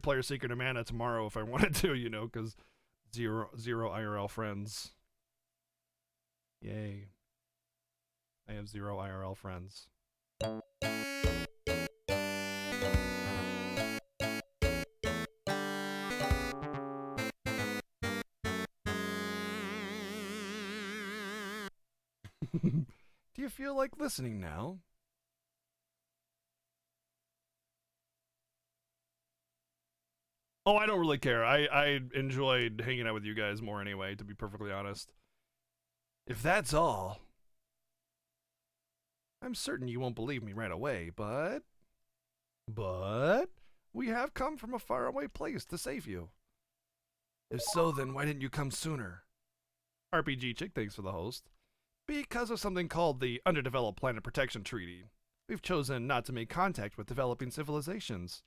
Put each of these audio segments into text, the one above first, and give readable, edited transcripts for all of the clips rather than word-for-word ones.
Player Secret of Mana tomorrow if I wanted to, you know, because zero IRL friends. Yay. I have 0 IRL friends. Do you feel like listening now? Oh, I don't really care. I enjoyed hanging out with you guys more anyway, to be perfectly honest. If that's all, I'm certain you won't believe me right away, but we have come from a faraway place to save you. If so, then why didn't you come sooner? RPG Chick, thanks for the host. Because of something called the Underdeveloped Planet Protection Treaty, we've chosen not to make contact with developing civilizations.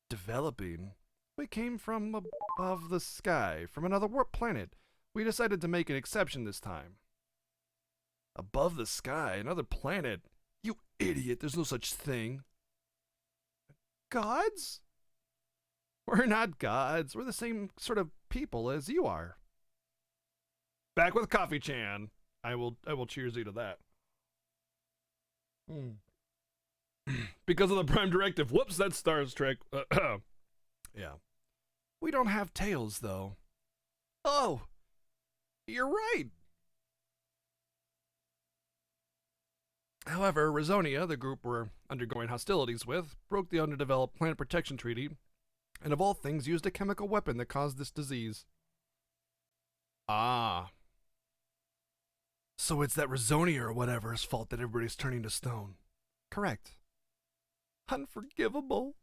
Developing? We came from above the sky, from another warp planet. We decided to make an exception this time. Above the sky, another planet? You idiot, there's no such thing. Gods? We're not gods. We're the same sort of people as you are. Back with Coffee Chan. I will cheers you to that. Because of the Prime Directive. Whoops, that's Star Trek. Yeah. We don't have tails, though. Oh, you're right. However, Rizonia, the group we're undergoing hostilities with, broke the Underdeveloped Planet Protection Treaty, and of all things used a chemical weapon that caused this disease. Ah. So it's that Rizonia or whatever's fault that everybody's turning to stone. Correct. Unforgivable.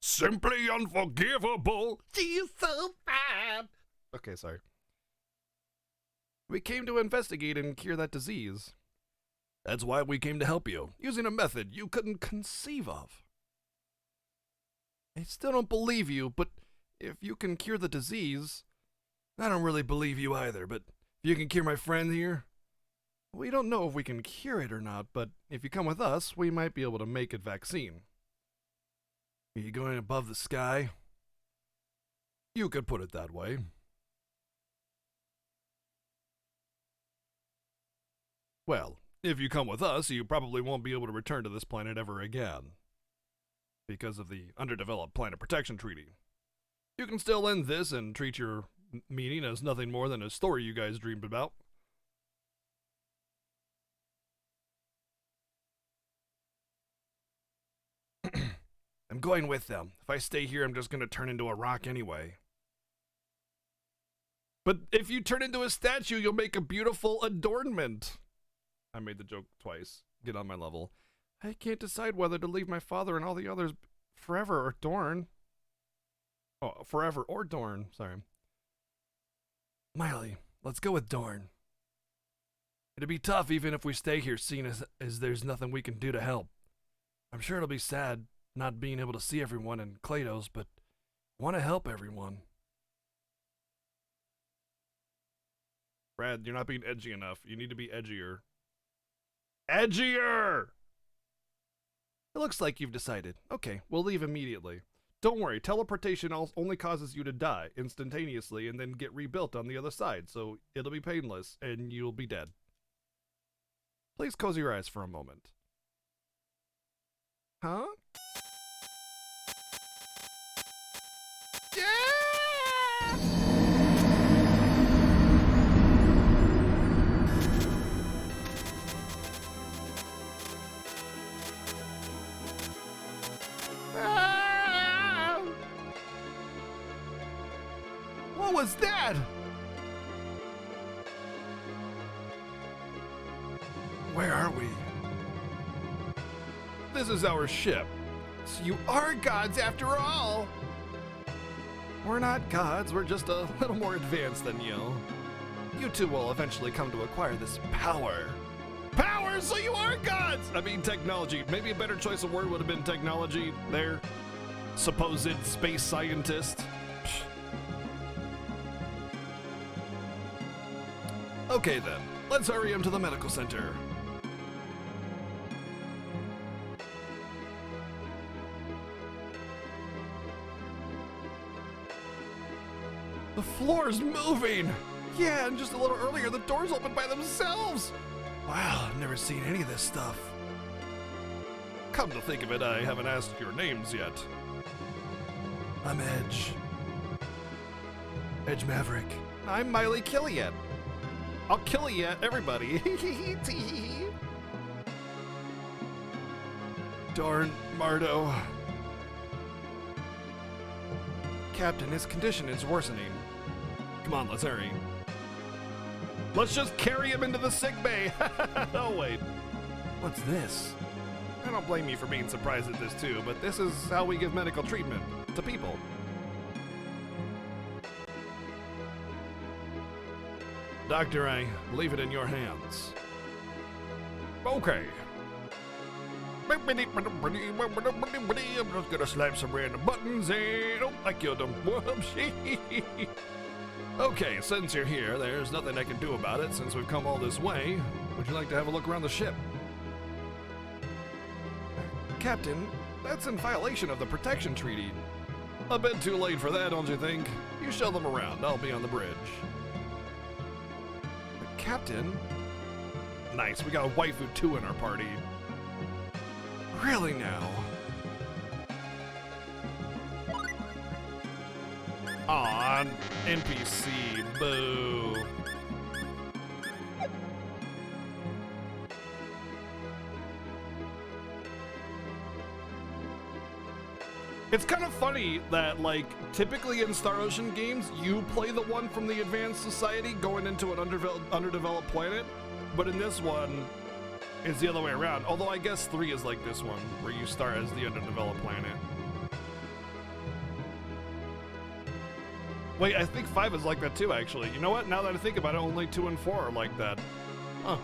Simply unforgivable. She's so bad. Okay, sorry. We came to investigate and cure that disease. That's why we came to help you, using a method you couldn't conceive of. I still don't believe you, but if you can cure the disease, I don't really believe you either, but if you can cure my friend here, we don't know if we can cure it or not, but if you come with us, we might be able to make a vaccine. Are you going above the sky? You could put it that way. Well, if you come with us, you probably won't be able to return to this planet ever again. Because of the Underdeveloped Planet Protection Treaty. You can still end this and treat your meeting as nothing more than a story you guys dreamed about. I'm going with them. If I stay here, I'm just going to turn into a rock anyway. But if you turn into a statue, you'll make a beautiful adornment. I made the joke twice. Get on my level. I can't decide whether to leave my father and all the others forever or Dorn. Oh, forever or Dorn, sorry. Miley, let's go with Dorn. It'd be tough even if we stay here, seeing as there's nothing we can do to help. I'm sure it'll be sad not being able to see everyone in Klados, but I want to help everyone. Brad, you're not being edgy enough. You need to be edgier. Edgier! It looks like you've decided. Okay, we'll leave immediately. Don't worry, teleportation only causes you to die instantaneously and then get rebuilt on the other side, so it'll be painless and you'll be dead. Please close your eyes for a moment. Huh? Yeah! Ah! What was that? Where are we? This is our ship. So you are gods after all! We're not gods, we're just a little more advanced than you. You two will eventually come to acquire this power. Power, so you are gods! I mean, technology. Maybe a better choice of word would have been technology there. Supposed space scientist. Okay then, let's hurry him to the medical center. The floor's moving! Yeah, and just a little earlier, the doors opened by themselves! Wow, I've never seen any of this stuff. Come to think of it, I haven't asked your names yet. I'm Edge. Edge Maverick. I'm Miley Killian. I'll kill you, everybody. Darn Mardo. Captain, his condition is worsening. Come on, let's hurry. Let's just carry him into the sick bay. Oh, wait. What's this? I don't blame you for being surprised at this too, but this is how we give medical treatment to people. Doctor, I leave it in your hands. Okay. I'm just gonna slap some random buttons and... Oh, I killed him. Whoops. Okay, since you're here, there's nothing I can do about it since we've come all this way. Would you like to have a look around the ship? Captain, that's in violation of the protection treaty. A bit too late for that, don't you think? You show them around. I'll be on the bridge. But Captain? Nice, we got a waifu 2 in our party. Really now? Aw, NPC, boo. It's kind of funny that, like, typically in Star Ocean games, you play the one from the Advanced Society going into an underdeveloped planet, but in this one, it's the other way around. Although I guess 3 is like this one, where you start as the underdeveloped planet. Wait, I think 5 is like that too, actually. You know what? Now that I think about it, only 2 and 4 are like that. Huh.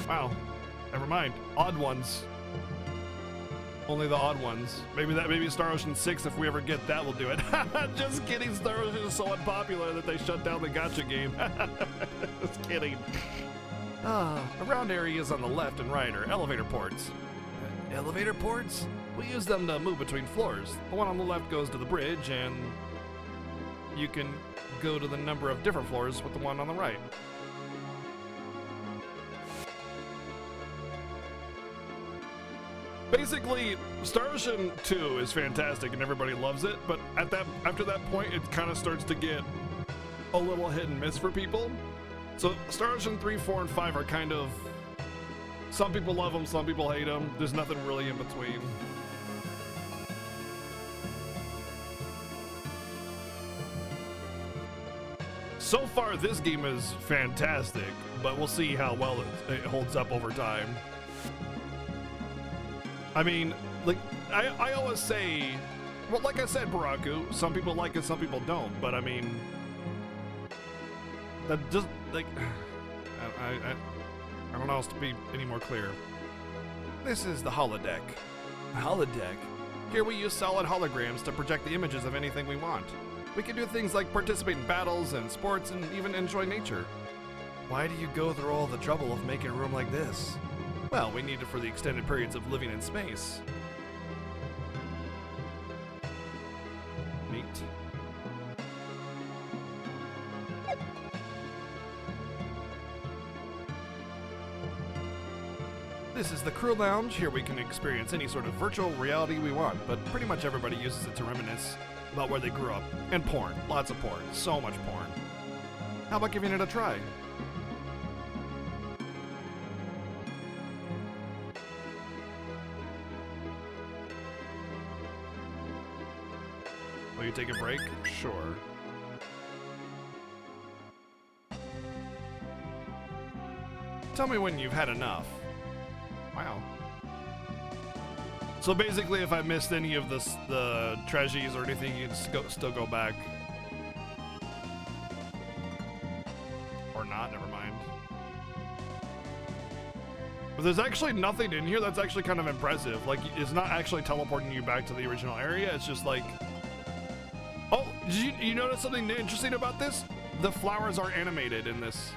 Wow. Never mind. Odd ones. Only the odd ones. Maybe Star Ocean 6, if we ever get that, will do it. Just kidding, Star Ocean is so unpopular that they shut down the gacha game. Just kidding. Around areas on the left and right are elevator ports. Elevator ports? We use them to move between floors. The one on the left goes to the bridge, and you can go to the number of different floors with the one on the right. Basically, Star Ocean 2 is fantastic and everybody loves it, but after that point, it kind of starts to get a little hit and miss for people. So Star Ocean 3, 4, and 5 are kind of... Some people love them, some people hate them. There's nothing really in between. So far, this game is fantastic, but we'll see how well it holds up over time. I mean, like, I always say, well, like I said, Baraku, some people like it, some people don't, but I mean, that just, like, I don't know how else to be any more clear. This is the holodeck. Holodeck? Here we use solid holograms to project the images of anything we want. We can do things like participate in battles and sports and even enjoy nature. Why do you go through all the trouble of making a room like this? Well, we need it for the extended periods of living in space. Neat. This is the crew lounge. Here we can experience any sort of virtual reality we want, but pretty much everybody uses it to reminisce about where they grew up. And porn. Lots of porn. So much porn. How about giving it a try? Will you take a break? Sure. Tell me when you've had enough. Wow. So basically, if I missed any of the treasures or anything, you'd still go back. Or not, never mind. But there's actually nothing in here that's actually kind of impressive. Like, it's not actually teleporting you back to the original area, it's just like... Oh, did you notice something interesting about this? The flowers are animated in this.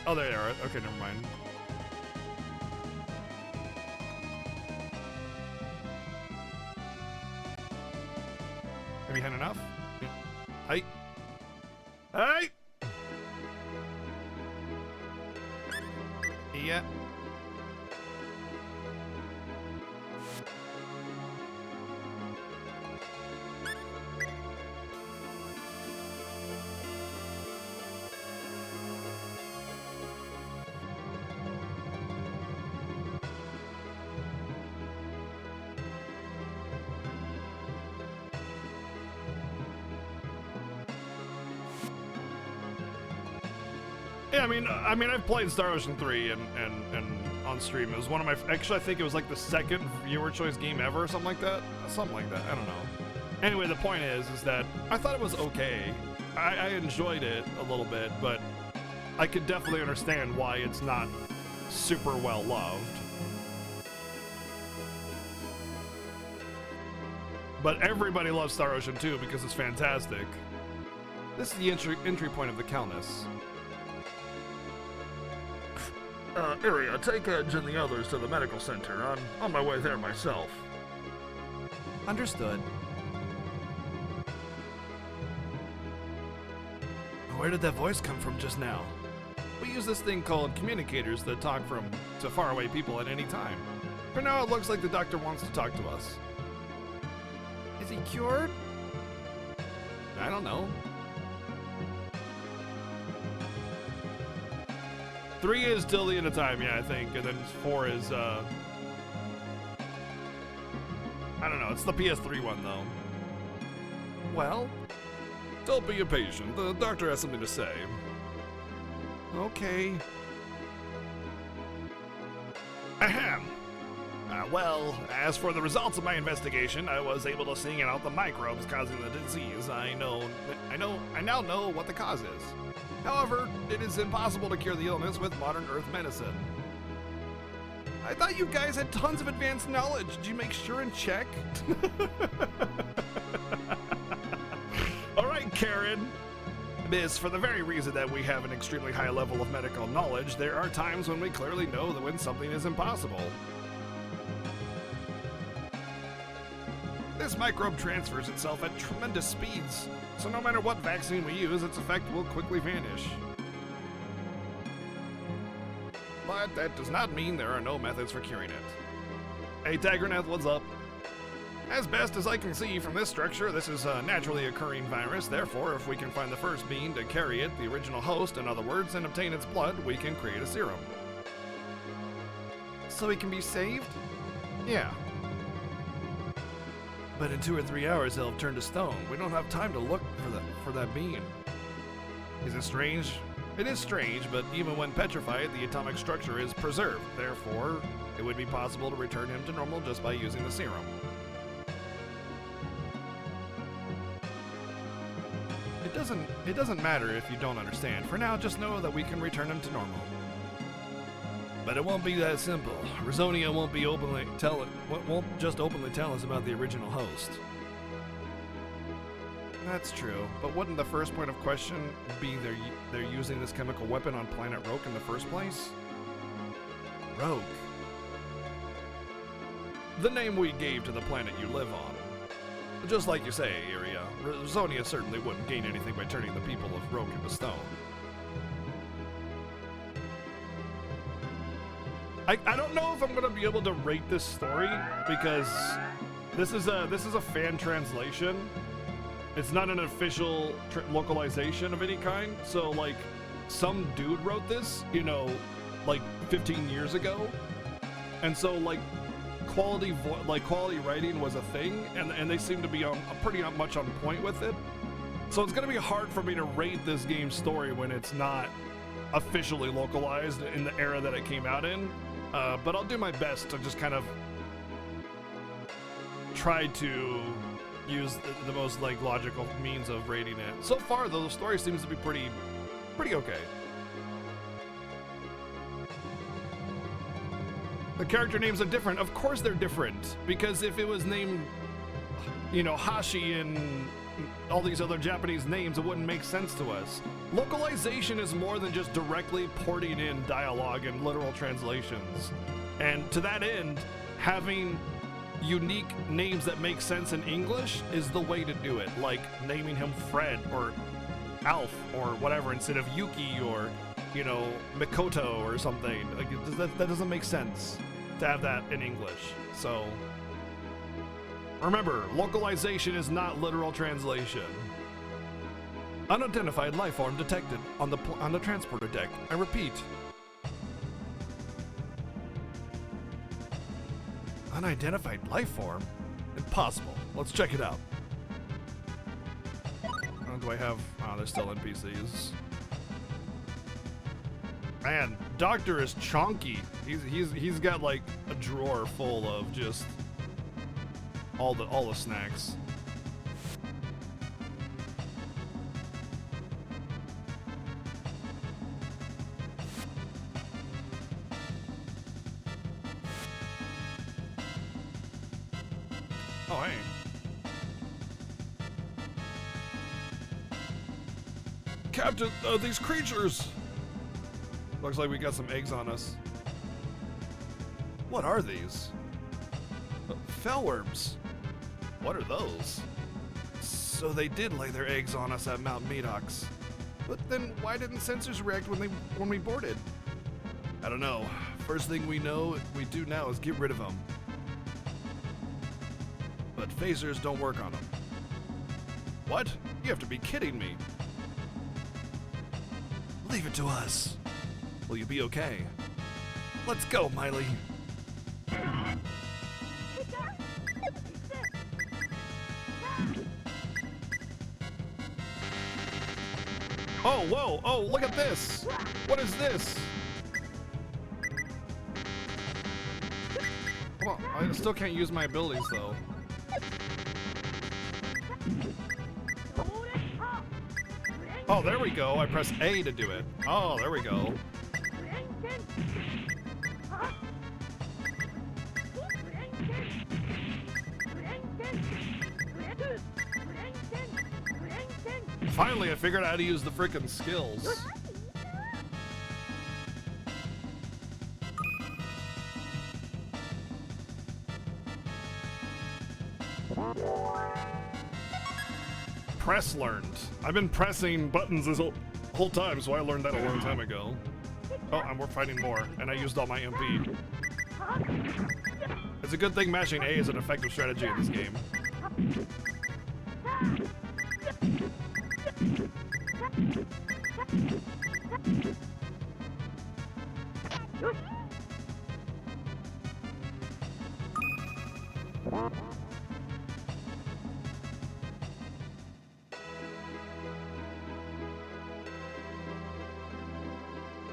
Oh, there they are. Okay, never mind. Have you had enough? Hey. Hey! Yeah. Yeah, I mean, I've played Star Ocean 3 and on stream. It was one of my, actually, I think it was like the second viewer choice game ever or something like that. Something like that, I don't know. Anyway, the point is that I thought it was okay. I enjoyed it a little bit, but I could definitely understand why it's not super well loved. But everybody loves Star Ocean 2 because it's fantastic. This is the entry point of the Calnus. Area, take Edge and the others to the medical center. I'm on my way there myself. Understood. Where did that voice come from just now? We use this thing called communicators that talk to faraway people at any time. For now, it looks like the doctor wants to talk to us. Is he cured? I don't know. 3 is till the end of time, yeah, I think, and then 4 is, I don't know, it's the PS3 one, though. Well? Don't be impatient, the doctor has something to say. Okay. Ahem! Well, as for the results of my investigation, I was able to single out the microbes causing the disease. I now know what the cause is. However, it is impossible to cure the illness with modern Earth medicine. I thought you guys had tons of advanced knowledge. Did you make sure and check? All right, Karen. Miss, for the very reason that we have an extremely high level of medical knowledge, there are times when we clearly know that when something is impossible. This microbe transfers itself at tremendous speeds, so no matter what vaccine we use, its effect will quickly vanish. But that does not mean there are no methods for curing it. Hey Tigranath, what's up? As best as I can see from this structure, this is a naturally occurring virus. Therefore, if we can find the first being to carry it, the original host, in other words, and obtain its blood, we can create a serum. So he can be saved? Yeah. But in 2 or 3 hours, he'll have turned to stone. We don't have time to look for that being. Is it strange? It is strange, but even when petrified, the atomic structure is preserved. Therefore, it would be possible to return him to normal just by using the serum. It doesn't matter if you don't understand. For now, just know that we can return him to normal. But it won't be that simple. Rizonia won't just openly tell us about the original host. That's true, but wouldn't the first point of question be they're using this chemical weapon on planet Roke in the first place? Roke. The name we gave to the planet you live on. Just like you say, Iria, Rizonia certainly wouldn't gain anything by turning the people of Roke into stone. I don't know if I'm gonna be able to rate this story because this is a fan translation. It's not an official localization of any kind. So like, some dude wrote this, you know, like 15 years ago, and so like quality writing was a thing, and they seem to be pretty much on point with it. So it's gonna be hard for me to rate this game's story when it's not officially localized in the era that it came out in. But I'll do my best to just kind of try to use the most like logical means of rating it. So far, though, the story seems to be pretty okay. The character names are different. Of course they're different, because if it was named, you know, Hashi and all these other Japanese names, it wouldn't make sense to us. Localization is more than just directly porting in dialogue and literal translations. And to that end, having unique names that make sense in English is the way to do it. Like naming him Fred or Alf or whatever instead of Yuki or, you know, Mikoto or something. Like that doesn't make sense to have that in English. So remember, localization is not literal translation. Unidentified life form detected on the transporter deck. I repeat. Unidentified life form? Impossible. Let's check it out. Do I have... Oh, they're still NPCs. Man, Doctor is chonky. He's got like a drawer full of just all the snacks. Oh, hey. Captain, these creatures! Looks like we got some eggs on us. What are these? Fellworms. What are those? So they did lay their eggs on us at Mount Medox. But then why didn't sensors react when we boarded? I don't know. First thing we do now is get rid of them. But phasers don't work on them. What? You have to be kidding me. Leave it to us. Will you be okay? Let's go, Miley. Oh, whoa, oh, look at this. What is this? Come on, I still can't use my abilities though. Oh, there we go. I press A to do it. Oh, there we go. Finally, I figured out how to use the frickin' skills. Press learned. I've been pressing buttons this whole time, so I learned that a long time ago. Oh, and we're fighting more, and I used all my MP. It's a good thing mashing A is an effective strategy in this game.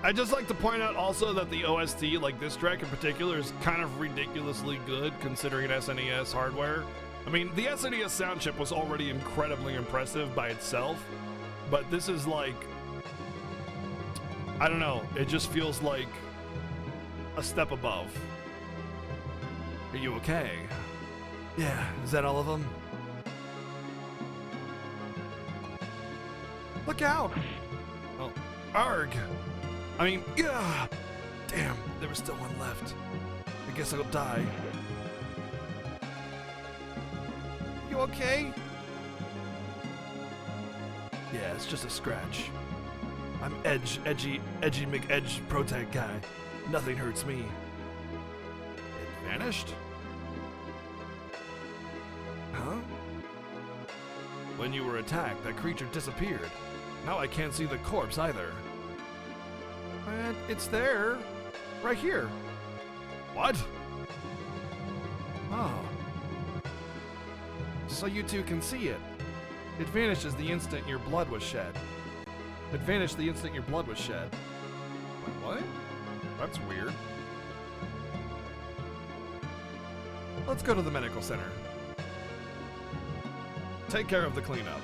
I'd just like to point out also that the OST, like this track in particular, is kind of ridiculously good considering SNES hardware. I mean, the SNES sound chip was already incredibly impressive by itself, but this is like, I don't know, it just feels like a step above. Are you okay? Yeah, is that all of them? Look out! Oh, arg! I mean, yeah! Damn, there was still one left. I guess I'll die. You okay? Yeah, it's just a scratch. I'm edgy McEdge Protag guy. Nothing hurts me. It vanished? Huh? When you were attacked, that creature disappeared. Now I can't see the corpse either. And it's there. Right here. What? Oh. So you two can see it. It vanishes the instant your blood was shed. It vanished the instant your blood was shed. Wait, what? That's weird. Let's go to the medical center. Take care of the cleanup.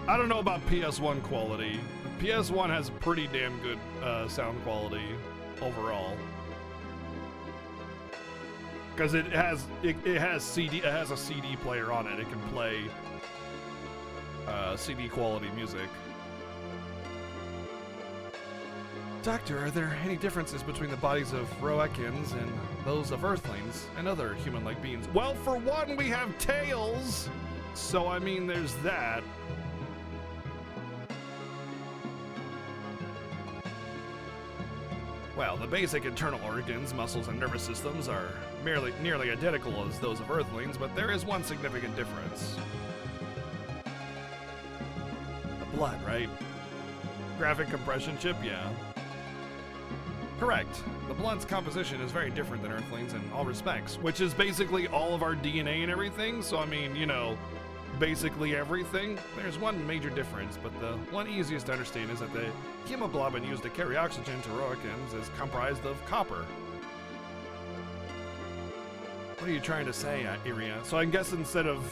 I don't know about PS1 quality. PS1 has pretty damn good sound quality overall, because it has a CD player on it. It can play CD quality music. Doctor, are there any differences between the bodies of Roekans and those of Earthlings and other human-like beings? Well, for one, we have tails! So, I mean, there's that. Well, the basic internal organs, muscles, and nervous systems are nearly identical as those of Earthlings, but there is one significant difference. The blood, right? Graphic compression chip, yeah. Correct. The blood's composition is very different than Earthlings in all respects, which is basically all of our DNA and everything, so I mean, you know, basically everything. There's one major difference, but the one easiest to understand is that the hemoglobin used to carry oxygen to Roekans is comprised of copper. What are you trying to say, Iria? So I guess instead of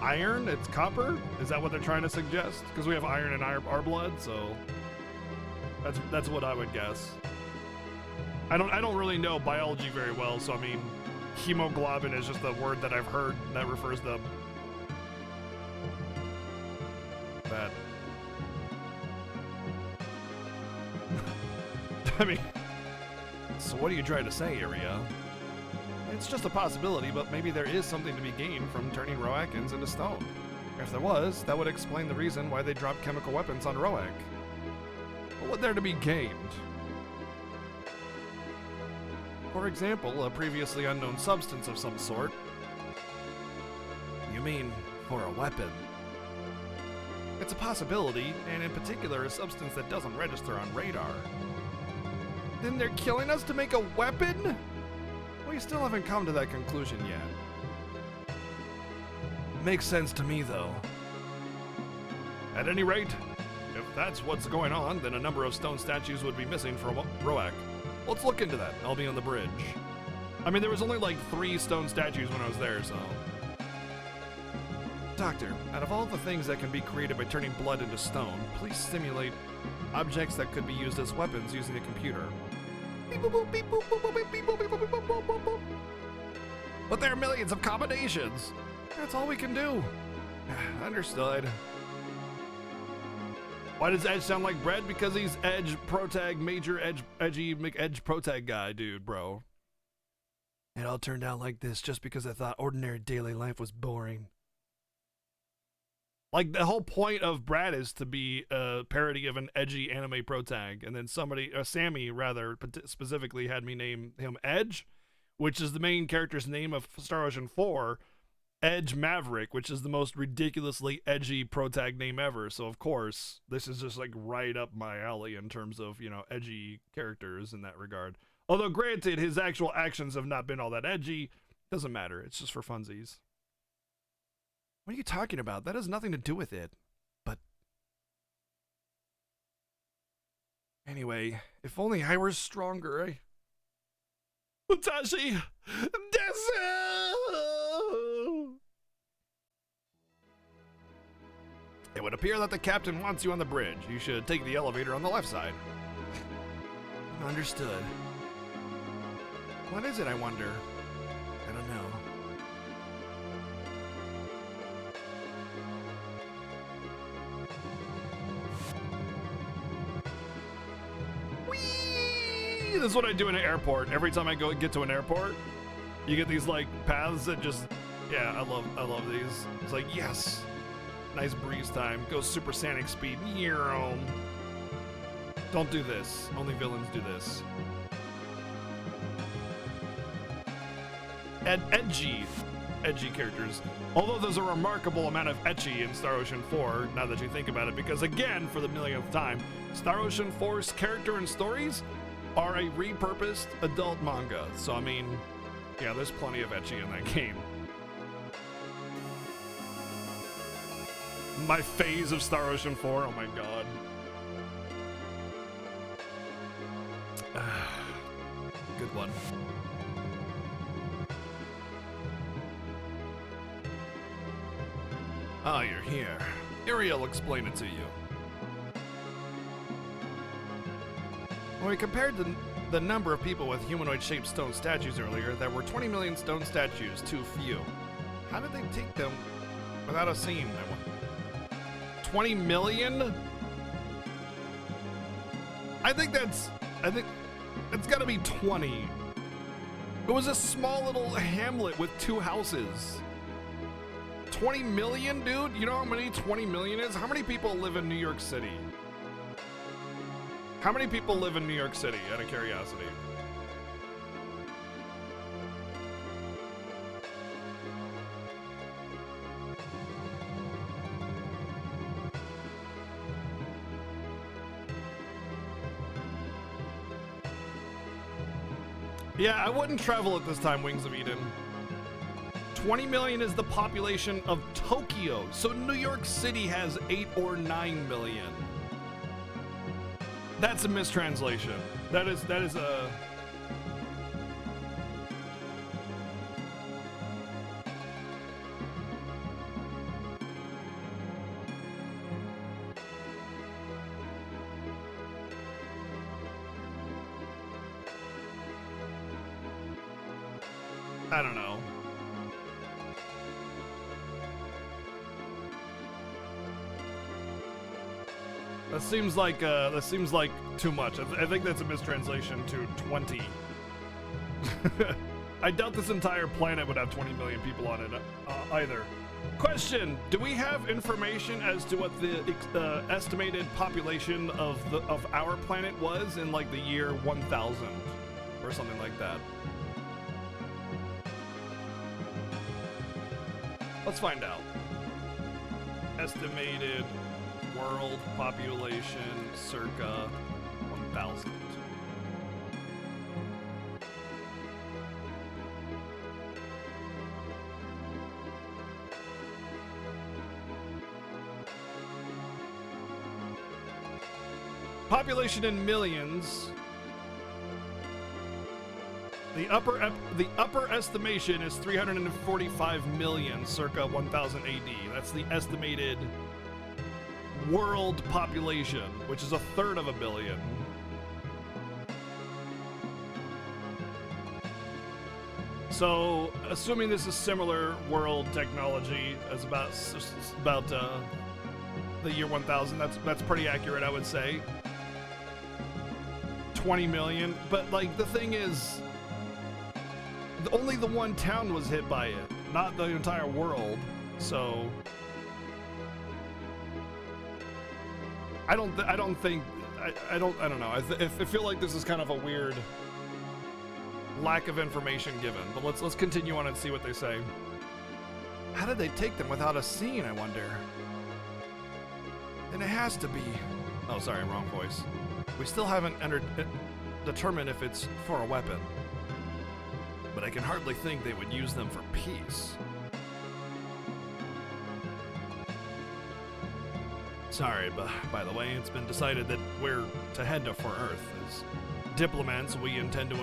iron, it's copper? Is that what they're trying to suggest? Because we have iron in our blood, so that's what I would guess. I don't really know biology very well, so I mean, hemoglobin is just a word that I've heard that refers to that. I mean, so what are you trying to say, Iria? It's just a possibility, but maybe there is something to be gained from turning Roekans into stone. If there was, that would explain the reason why they dropped chemical weapons on Roek. What would there to be gained? For example, a previously unknown substance of some sort. You mean, for a weapon? It's a possibility, and in particular, a substance that doesn't register on radar. Then they're killing us to make a weapon? We still haven't come to that conclusion yet. Makes sense to me, though. At any rate, if that's what's going on, then a number of stone statues would be missing from Roek. Let's look into that. I'll be on the bridge. I mean, there was only like 3 stone statues when I was there, so... Doctor, out of all the things that can be created by turning blood into stone, please simulate objects that could be used as weapons using a computer. But there are millions of combinations. That's all we can do. Understood. Why does Edge sound like bread? Because he's Edge Protag, major edgy McEdge Protag guy, dude, bro. It all turned out like this just because I thought ordinary daily life was boring. Like, the whole point of Brad is to be a parody of an edgy anime protag, and then Sammy, rather, specifically had me name him Edge, which is the main character's name of Star Ocean 4, Edge Maverick, which is the most ridiculously edgy protag name ever, so of course, this is just, like, right up my alley in terms of, you know, edgy characters in that regard. Although, granted, his actual actions have not been all that edgy. Doesn't matter, it's just for funsies. What are you talking about? That has nothing to do with it. But... Anyway, if only I were stronger, eh? Utashi! Desu! It would appear that the captain wants you on the bridge. You should take the elevator on the left side. Understood. What is it, I wonder? I don't know. This is what I do in an airport. Every time I get to an airport, you get these like paths that just, yeah, I love these. It's like, yes, nice breeze time. Go supersonic speed. Don't do this. Only villains do this. And edgy characters. Although there's a remarkable amount of ecchi in Star Ocean 4, now that you think about it, because again, for the millionth time, Star Ocean 4's character and stories are a repurposed adult manga. So, I mean, yeah, there's plenty of ecchi in that game. My phase of Star Ocean 4, oh my god. Good one. Ah, you're here. Uriel will explain it to you. When we compared the number of people with humanoid-shaped stone statues earlier, there were 20 million stone statues, too few. How did they take them without a scene? 20 million? I think that's I think it's gotta be 20. It was a small little hamlet with 2 houses. 20 million, dude? You know how many 20 million is? How many people live in New York City? How many people live in New York City, out of curiosity? Yeah, I wouldn't travel at this time, Wings of Eden. 20 million is the population of Tokyo, so New York City has 8 or 9 million. That's a mistranslation. That is a... I don't know. That seems like too much. I think that's a mistranslation to 20. I doubt this entire planet would have 20 million people on it either. Question: do we have information as to what the estimated population of our planet was in like the year 1000 or something like that? Let's find out. Estimated world population circa 1000. Population in millions. The upper estimation is 345 million, circa 1000 AD. That's the estimated world population, which is 1/3 of a billion. So, assuming this is similar world technology as about the year 1000, that's pretty accurate, I would say. 20 million, but like the thing is, only the one town was hit by it, not the entire world. So I don't know. I feel like this is kind of a weird lack of information given. But let's continue on and see what they say. How did they take them without a scene, I wonder? And it has to be. Oh, sorry, wrong voice. We still haven't determined if it's for a weapon. But I can hardly think they would use them for peace. Sorry, but by the way, it's been decided that we're to head for Earth. As diplomats, we intend to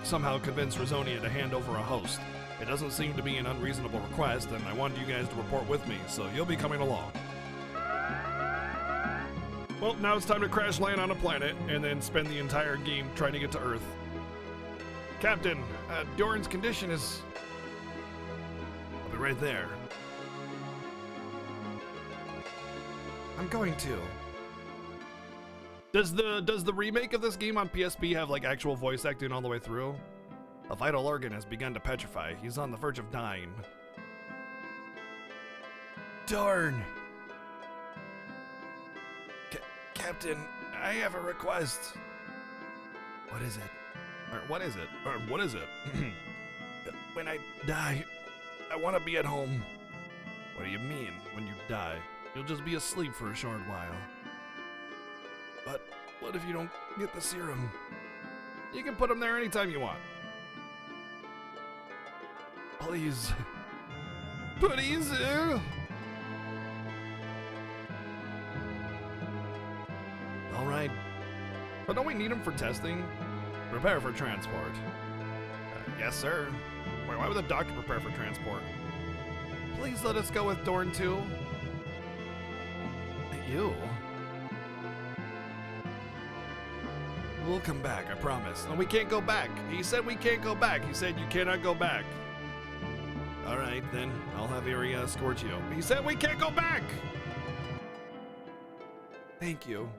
somehow convince Rizonia to hand over a host. It doesn't seem to be an unreasonable request, and I wanted you guys to report with me, so you'll be coming along. Well, now it's time to crash land on a planet, and then spend the entire game trying to get to Earth. Captain, Doran's condition is... I'll be right there. I'm going to. Does the remake of this game on PSP have like actual voice acting all the way through? A vital organ has begun to petrify. He's on the verge of dying. Darn. Captain, I have a request. What is it? Or what is it? Or what is it? When I die, I want to be at home. What do you mean, when you die? You'll just be asleep for a short while. But what if you don't get the serum? You can put them there anytime you want. Please. Please. All right. But don't we need them for testing? Prepare for transport. Yes, sir. Why would the doctor prepare for transport? Please let us go with Dorn too. You? We'll come back, I promise. No, we can't go back. He said we can't go back. He said you cannot go back. All right, then I'll have Iria escort you. He said we can't go back! Thank you.